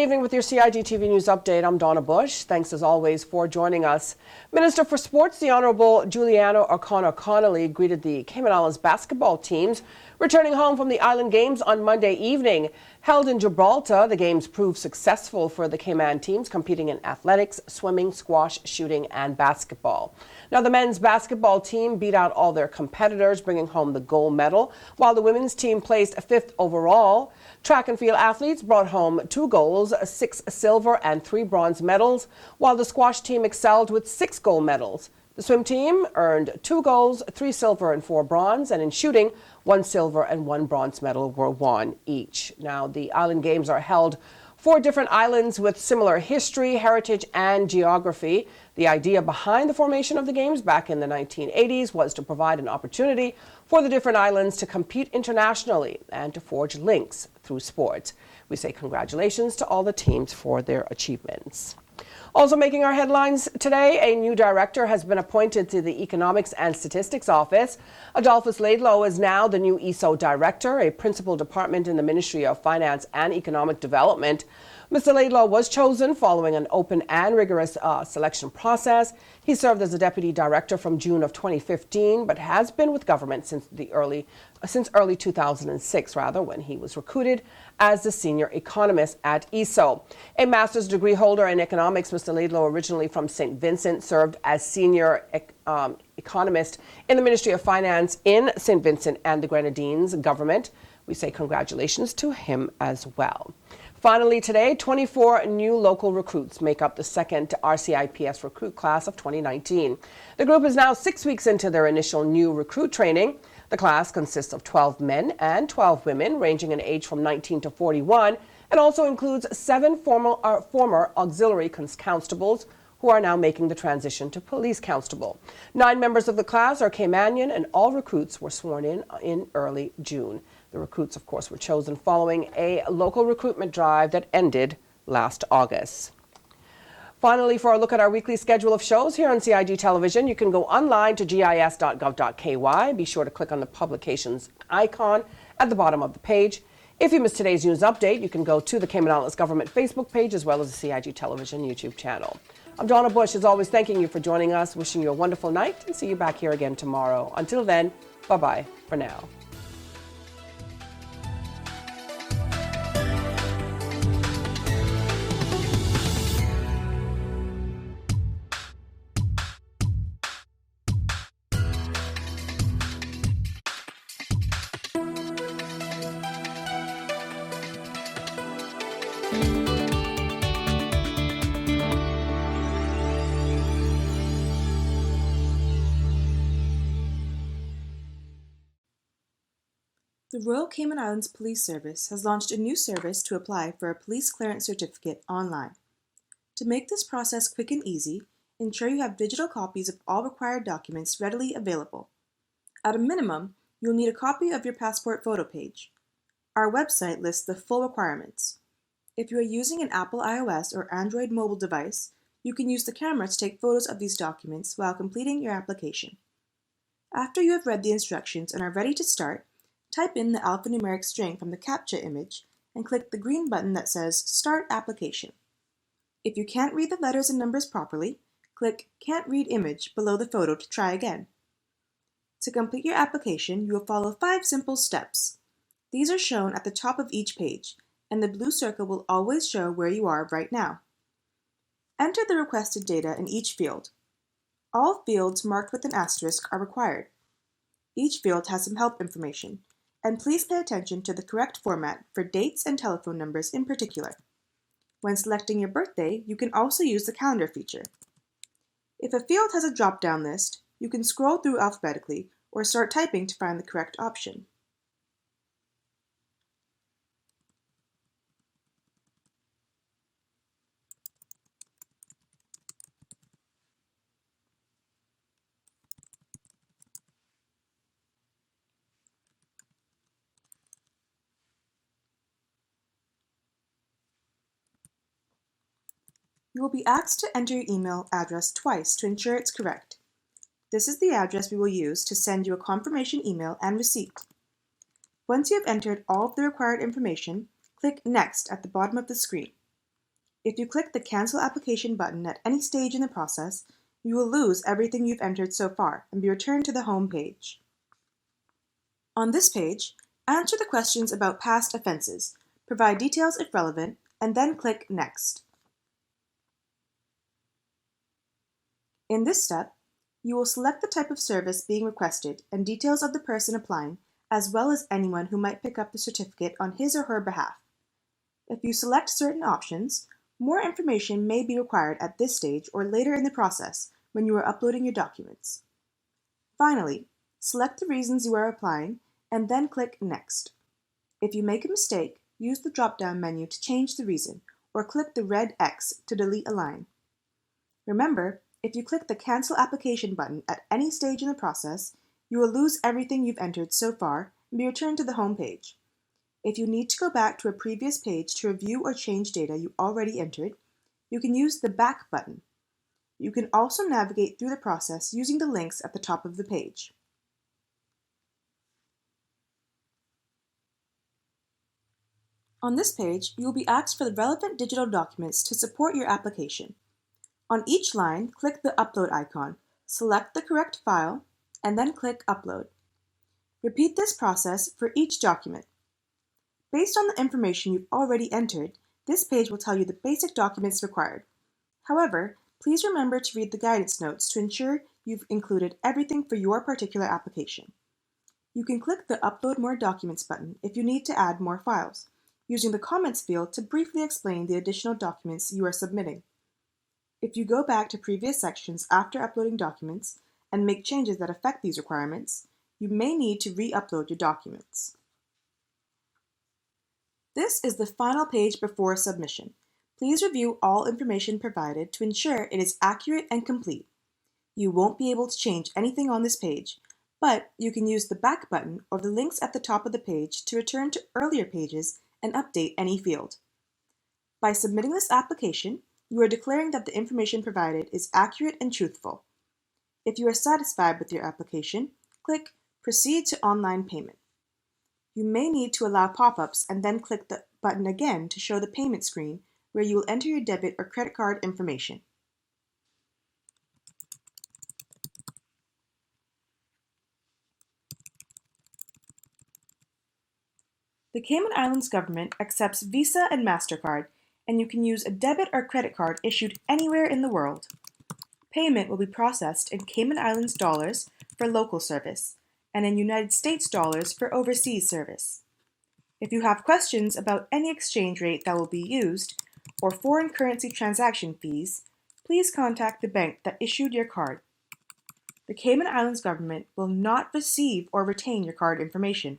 evening with your CIGTV News Update. I'm Donna Bush. Thanks as always for joining us. Minister for Sports, the Honourable Juliana O'Connor-Connolly, greeted the Cayman Islands basketball teams returning home from the Island Games on Monday evening. Held in Gibraltar, the games proved successful for the Cayman teams competing in athletics, swimming, squash, shooting and basketball. Now, the men's basketball team beat out all their competitors, bringing home the gold medal, while the women's team placed 5th overall. Track and field athletes brought home 2 golds, 6 silver and 3 bronze medals, while the squash team excelled with 6 gold medals. The swim team earned 2 golds, 3 silver and 4 bronze, and in shooting, 1 silver and 1 bronze medal were won each. Now, the Island Games are held 4 different islands with similar history, heritage, and geography. The idea behind the formation of the Games back in the 1980s was to provide an opportunity for the different islands to compete internationally and to forge links through sport. We say congratulations to all the teams for their achievements. Also making our headlines today, a new director has been appointed to the Economics and Statistics Office. Adolphus Laidlow is now the new ESO director, a principal department in the Ministry of Finance and Economic Development. Mr. Laidlow was chosen following an open and rigorous selection process. He served as a deputy director from June of 2015, but has been with government since early 2006, when he was recruited as the senior economist at ESO. A master's degree holder in economics, Mr. Laidlow, originally from St. Vincent, served as senior economist in the Ministry of Finance in St. Vincent and the Grenadines government. We say congratulations to him as well. Finally today, 24 new local recruits make up the second RCIPS recruit class of 2019. The group is now 6 weeks into their initial new recruit training. The class consists of 12 men and 12 women, ranging in age from 19 to 41, and also includes 7 former auxiliary constables who are now making the transition to police constable. 9 members of the class are Caymanian, and all recruits were sworn in early June. The recruits, of course, were chosen following a local recruitment drive that ended last August. Finally, for a look at our weekly schedule of shows here on CIG Television, you can go online to gis.gov.ky. Be sure to click on the publications icon at the bottom of the page. If you missed today's news update, you can go to the Cayman Islands Government Facebook page as well as the CIG Television YouTube channel. I'm Donna Bush, as always, thanking you for joining us, wishing you a wonderful night, and see you back here again tomorrow. Until then, bye-bye for now. The Royal Cayman Islands Police Service has launched a new service to apply for a police clearance certificate online. To make this process quick and easy, ensure you have digital copies of all required documents readily available. At a minimum, you'll need a copy of your passport photo page. Our website lists the full requirements. If you are using an Apple iOS or Android mobile device, you can use the camera to take photos of these documents while completing your application. After you have read the instructions and are ready to start, type in the alphanumeric string from the CAPTCHA image and click the green button that says Start Application. If you can't read the letters and numbers properly, click Can't Read Image below the photo to try again. To complete your application, you will follow 5 simple steps. These are shown at the top of each page, and the blue circle will always show where you are right now. Enter the requested data in each field. All fields marked with an asterisk are required. Each field has some help information, and please pay attention to the correct format for dates and telephone numbers in particular. When selecting your birthday, you can also use the calendar feature. If a field has a drop-down list, you can scroll through alphabetically or start typing to find the correct option. You will be asked to enter your email address twice to ensure it's correct. This is the address we will use to send you a confirmation email and receipt. Once you have entered all of the required information, click Next at the bottom of the screen. If you click the Cancel Application button at any stage in the process, you will lose everything you've entered so far and be returned to the home page. On this page, answer the questions about past offenses, provide details if relevant, and then click Next. In this step, you will select the type of service being requested and details of the person applying, as well as anyone who might pick up the certificate on his or her behalf. If you select certain options, more information may be required at this stage or later in the process when you are uploading your documents. Finally, select the reasons you are applying and then click Next. If you make a mistake, use the drop-down menu to change the reason or click the red X to delete a line. Remember, if you click the Cancel Application button at any stage in the process, you will lose everything you've entered so far and be returned to the home page. If you need to go back to a previous page to review or change data you already entered, you can use the Back button. You can also navigate through the process using the links at the top of the page. On this page, you will be asked for the relevant digital documents to support your application. On each line, click the Upload icon, select the correct file, and then click Upload. Repeat this process for each document. Based on the information you've already entered, this page will tell you the basic documents required. However, please remember to read the guidance notes to ensure you've included everything for your particular application. You can click the Upload More Documents button if you need to add more files, using the Comments field to briefly explain the additional documents you are submitting. If you go back to previous sections after uploading documents and make changes that affect these requirements, you may need to re-upload your documents. This is the final page before submission. Please review all information provided to ensure it is accurate and complete. You won't be able to change anything on this page, but you can use the Back button or the links at the top of the page to return to earlier pages and update any field. By submitting this application, you are declaring that the information provided is accurate and truthful. If you are satisfied with your application, click Proceed to Online Payment. You may need to allow pop-ups and then click the button again to show the payment screen where you will enter your debit or credit card information. The Cayman Islands government accepts Visa and MasterCard, and you can use a debit or credit card issued anywhere in the world. Payment will be processed in Cayman Islands dollars for local service, and in United States dollars for overseas service. If you have questions about any exchange rate that will be used, or foreign currency transaction fees, please contact the bank that issued your card. The Cayman Islands government will not receive or retain your card information.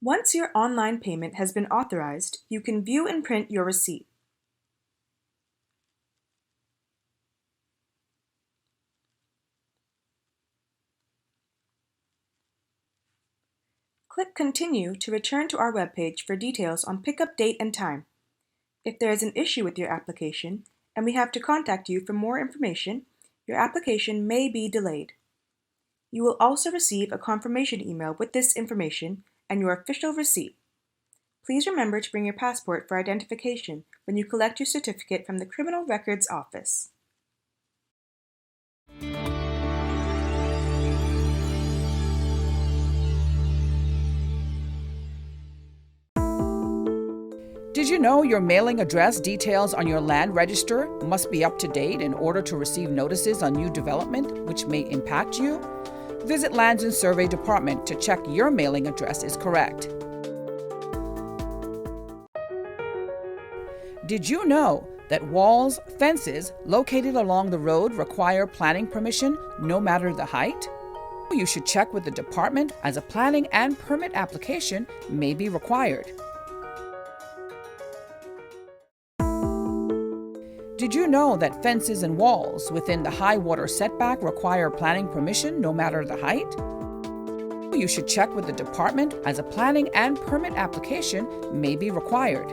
Once your online payment has been authorized, you can view and print your receipt. Click Continue to return to our webpage for details on pickup date and time. If there is an issue with your application and we have to contact you for more information, your application may be delayed. You will also receive a confirmation email with this information and your official receipt. Please remember to bring your passport for identification when you collect your certificate from the Criminal Records Office. Did you know your mailing address details on your land register must be up to date in order to receive notices on new development which may impact you? Visit Lands and Survey Department to check your mailing address is correct. Did you know that walls, fences located along the road require planning permission no matter the height? You should check with the department as a planning and permit application may be required. Did you know that fences and walls within the high water setback require planning permission no matter the height? You should check with the department as a planning and permit application may be required.